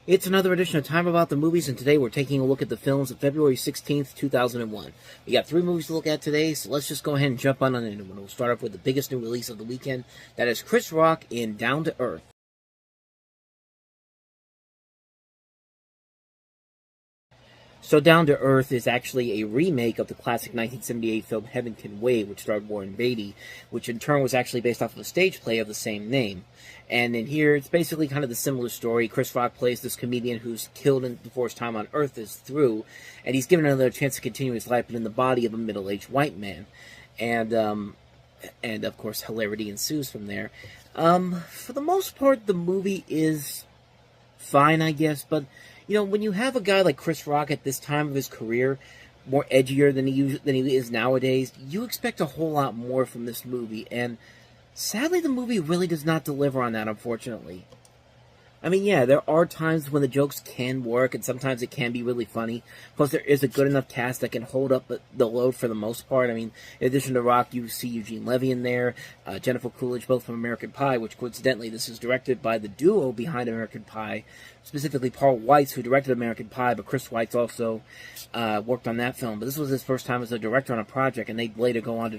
It's another edition of Time About the Movies, and today we're taking a look at the films of February 16th, 2001. We got 3 movies to look at today, so let's just go ahead and jump on into one. We'll start off with the biggest new release of the weekend. That is Chris Rock in Down to Earth. So Down to Earth is actually a remake of the classic 1978 film Heaven Can Wait, which starred Warren Beatty, which in turn was actually based off of a stage play of the same name. And in here, it's basically kind of the similar story. Chris Rock plays this comedian who's killed before his time on Earth is through, and he's given another chance to continue his life, but in the body of a middle-aged white man. And of course, hilarity ensues from there. For the most part, the movie is fine, I guess, but you know, when you have a guy like Chris Rock at this time of his career, more edgier than he is nowadays, you expect a whole lot more from this movie, and sadly the movie really does not deliver on that, unfortunately. I mean, yeah, there are times when the jokes can work, and sometimes it can be really funny. Plus, there is a good enough cast that can hold up the load for the most part. I mean, in addition to Rock, you see Eugene Levy in there, Jennifer Coolidge, both from American Pie, which coincidentally, this is directed by the duo behind American Pie, specifically Paul Weitz, who directed American Pie, but Chris Weitz also worked on that film. But this was his first time as a director on a project, and they'd later go on to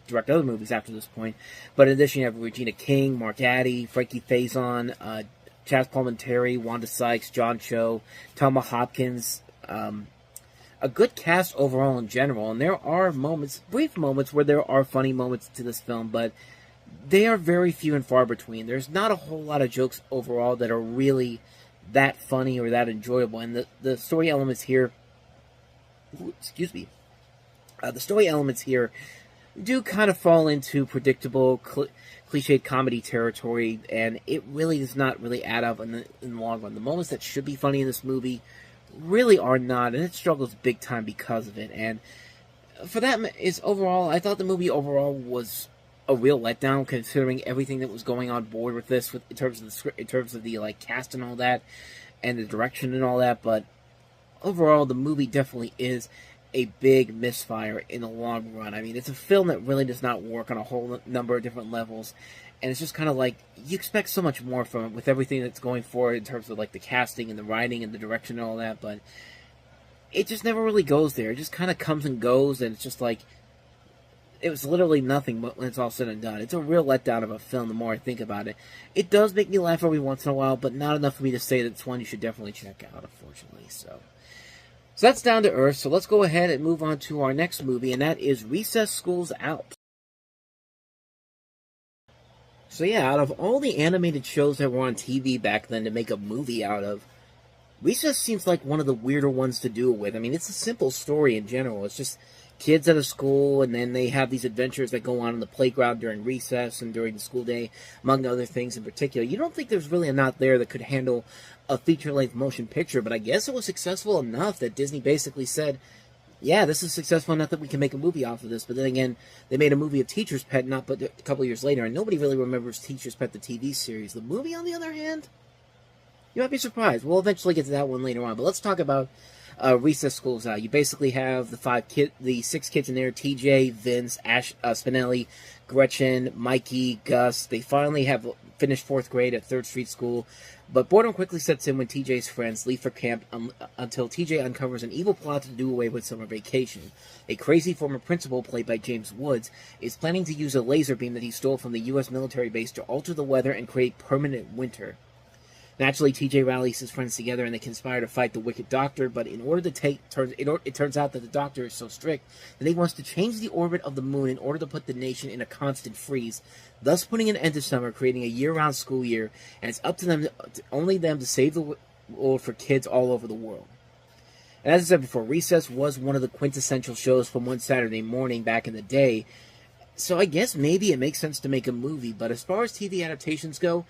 direct other movies after this point. But in addition, you have Regina King, Mark Addy, Frankie Faison, Chaz Palminteri, Wanda Sykes, John Cho, Thelma Hopkins. A good cast overall in general, and there are brief moments, where there are funny moments to this film, but they are very few and far between. There's not a whole lot of jokes overall that are really that funny or that enjoyable, and the story elements here... the story elements here do kind of fall into predictable, cliched comedy territory, and it really does not really add up in the long run. The moments that should be funny in this movie really are not, and it struggles big time because of it. And for that, I thought the movie overall was a real letdown, considering everything that was going on board with this, in terms of the script, in terms of the cast and all that, and the direction and all that. But overall, the movie definitely is a big misfire in the long run. I mean, it's a film that really does not work on a whole number of different levels, and it's just kind of like, you expect so much more from it with everything that's going forward in terms of like the casting and the writing and the direction and all that, but it just never really goes there. It just kind of comes and goes, and it's just like, it was literally nothing but when it's all said and done. It's a real letdown of a film the more I think about it. It does make me laugh every once in a while, but not enough for me to say that it's one you should definitely check out, unfortunately. So that's Down to Earth. So let's go ahead and move on to our next movie, and that is Recess School's Out. So yeah, out of all the animated shows that were on TV back then to make a movie out of, Recess seems like one of the weirder ones to do it with. I mean, it's a simple story in general. It's just kids at a school, and then they have these adventures that go on in the playground during recess and during the school day, among other things in particular. You don't think there's really a knot there that could handle a feature-length motion picture, but I guess it was successful enough that Disney basically said, yeah, this is successful enough that we can make a movie off of this. But then again, they made a movie of Teacher's Pet not but a couple years later, and nobody really remembers Teacher's Pet, the TV series. The movie, on the other hand, you might be surprised. We'll eventually get to that one later on, but let's talk about Recess School's Out. You basically have the 6 kids in there: TJ, Vince, Ash, Spinelli, Gretchen, Mikey, Gus. They finally have finished 4th grade at 3rd Street School, but boredom quickly sets in when TJ's friends leave for camp until TJ uncovers an evil plot to do away with summer vacation. A crazy former principal, played by James Woods, is planning to use a laser beam that he stole from the U.S. military base to alter the weather and create permanent winter. Naturally, TJ rallies his friends together and they conspire to fight the wicked doctor, but it turns out that the doctor is so strict that he wants to change the orbit of the moon in order to put the nation in a constant freeze, thus putting an end to summer, creating a year-round school year, and it's up to them, only them, to save the world for kids all over the world. And as I said before, Recess was one of the quintessential shows from one Saturday morning back in the day, so I guess maybe it makes sense to make a movie, but as far as TV adaptations go,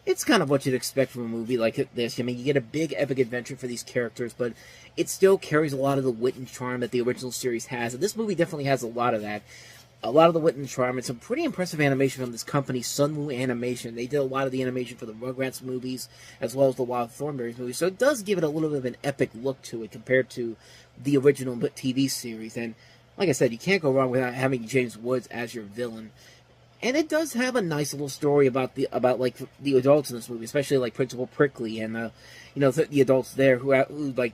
it's kind of what you'd expect from a movie like this. I mean, you get a big epic adventure for these characters, but it still carries a lot of the wit and charm that the original series has. And this movie definitely has a lot of that. A lot of the wit and charm, and some pretty impressive animation from this company, Sunwoo Animation. They did a lot of the animation for the Rugrats movies, as well as the Wild Thornberrys movies. So it does give it a little bit of an epic look to it compared to the original TV series. And like I said, you can't go wrong without having James Woods as your villain. And it does have a nice little story about like the adults in this movie, especially like Principal Prickly and the adults there who like,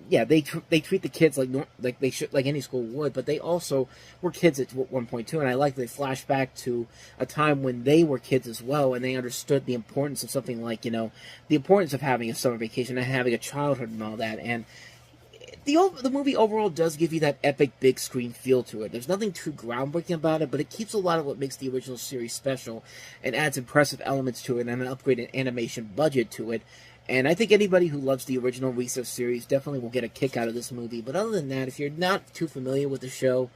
yeah, they treat the kids like they should, like any school would, but they also were kids at one point too. And I like they flash back to a time when they were kids as well, and they understood the importance of something like the importance of having a summer vacation and having a childhood and all that. And the movie overall does give you that epic big screen feel to it. There's nothing too groundbreaking about it, but it keeps a lot of what makes the original series special and adds impressive elements to it and an upgraded animation budget to it. And I think anybody who loves the original Recess series definitely will get a kick out of this movie. But other than that, if you're not too familiar with the show,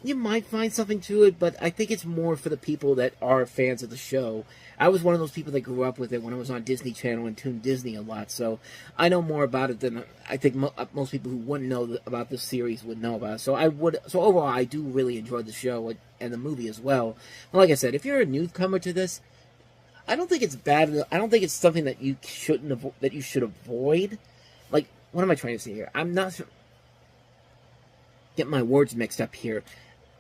you might find something to it, but I think it's more for the people that are fans of the show. I was one of those people that grew up with it when it was on Disney Channel and tuned Disney a lot, so I know more about it than I think most people who wouldn't know about this series would know about it. So overall, I do really enjoy the show and the movie as well. And like I said, if you're a newcomer to this, I don't think it's bad. I don't think it's something that you should avoid. Like, what am I trying to say here? I'm not sure. Get my words mixed up here.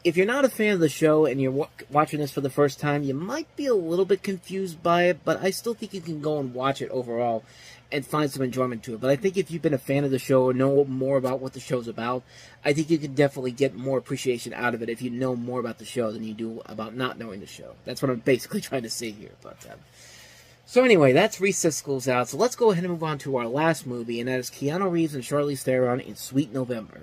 If you're not a fan of the show and you're watching this for the first time, you might be a little bit confused by it, but I still think you can go and watch it overall and find some enjoyment to it. But I think if you've been a fan of the show or know more about what the show's about, I think you can definitely get more appreciation out of it if you know more about the show than you do about not knowing the show. That's what I'm basically trying to say here. So anyway, that's Recess School's Out. So let's go ahead and move on to our last movie, and that is Keanu Reeves and Charlize Theron in Sweet November.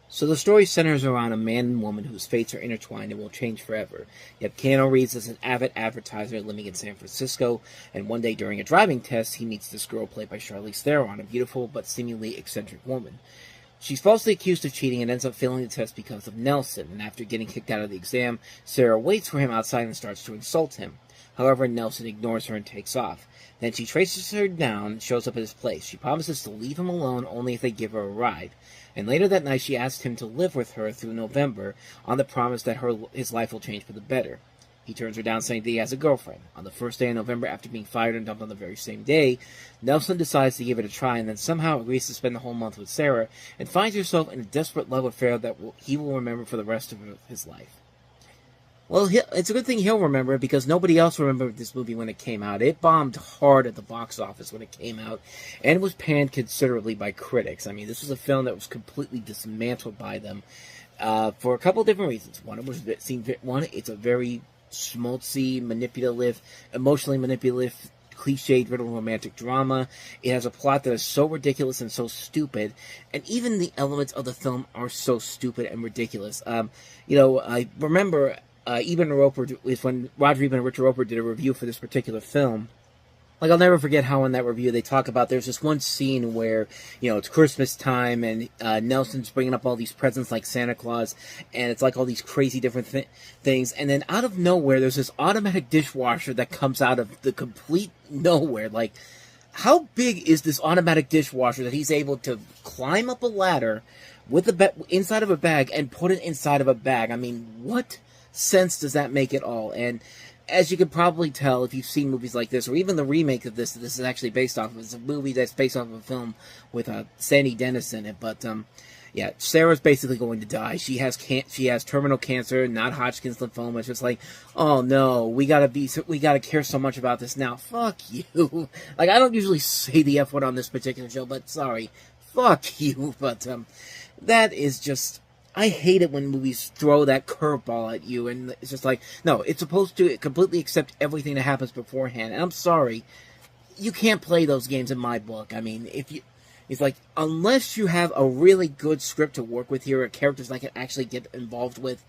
So the story centers around a man and woman whose fates are intertwined and will change forever. Yet Keanu Reeves is an avid advertiser living in San Francisco, and one day during a driving test, he meets this girl played by Charlize Theron, a beautiful but seemingly eccentric woman. She's falsely accused of cheating and ends up failing the test because of Nelson, and after getting kicked out of the exam, Sarah waits for him outside and starts to insult him. However, Nelson ignores her and takes off. Then she traces her down and shows up at his place. She promises to leave him alone only if they give her a ride. And later that night, she asks him to live with her through November on the promise that his life will change for the better. He turns her down, saying that he has a girlfriend. On the first day of November, after being fired and dumped on the very same day, Nelson decides to give it a try and then somehow agrees to spend the whole month with Sarah and finds herself in a desperate love affair that he will remember for the rest of his life. Well, it's a good thing he'll remember it because nobody else remembered this movie when it came out. It bombed hard at the box office when it came out and was panned considerably by critics. I mean, this was a film that was completely dismantled by them for a couple of different reasons. One, it's a very schmaltzy, manipulative, emotionally manipulative, cliched-riddled romantic drama. It has a plot that is so ridiculous and so stupid, and even the elements of the film are so stupid and ridiculous. I remember Eben Roper is when Roger Ebert and Richard Roper did a review for this particular film. Like, I'll never forget how in that review they talk about there's this one scene where, it's Christmas time and Nelson's bringing up all these presents like Santa Claus, and it's like all these crazy different things, and then out of nowhere there's this automatic dishwasher that comes out of the complete nowhere. Like, how big is this automatic dishwasher that he's able to climb up a ladder with inside of a bag and put it inside of a bag? I mean, what sense does that make at all? And as you can probably tell if you've seen movies like this, or even the remake of this is actually based off of, it's a movie that's based off of a film with Sandy Dennis in it. But yeah, Sarah's basically going to die. She has terminal cancer, not Hodgkin's lymphoma. It's just like, oh no, we gotta care so much about this now. Fuck you. Like, I don't usually say the F word on this particular show, but sorry, fuck you. But that is just, I hate it when movies throw that curveball at you, and it's just like, no, it's supposed to completely accept everything that happens beforehand. And I'm sorry, you can't play those games in my book. I mean, it's like, unless you have a really good script to work with here, or characters I can actually get involved with,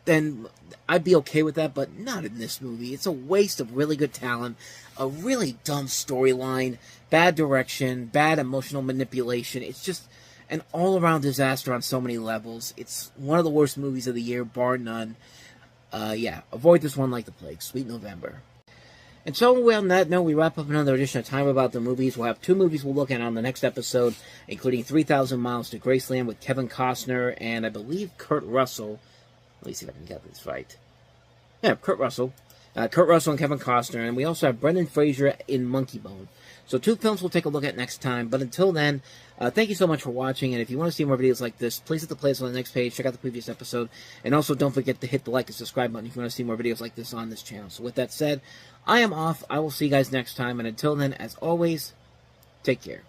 then I'd be okay with that, but not in this movie. It's a waste of really good talent, a really dumb storyline, bad direction, bad emotional manipulation. It's just an all-around disaster on so many levels. It's one of the worst movies of the year, bar none. Yeah, avoid this one like the plague. Sweet November. And so, on that note, we wrap up another edition of Time About the Movies. We'll have 2 movies we'll look at on the next episode, including 3,000 Miles to Graceland with Kevin Costner and, I believe, Kurt Russell. Let me see if I can get this right. Yeah, Kurt Russell. Kurt Russell and Kevin Costner, and we also have Brendan Fraser in Monkey Bone. So 2 films we'll take a look at next time. But until then, thank you so much for watching. And if you want to see more videos like this, please hit the playlist on the next page. Check out the previous episode. And also don't forget to hit the like and subscribe button if you want to see more videos like this on this channel. So with that said, I am off. I will see you guys next time. And until then, as always, take care.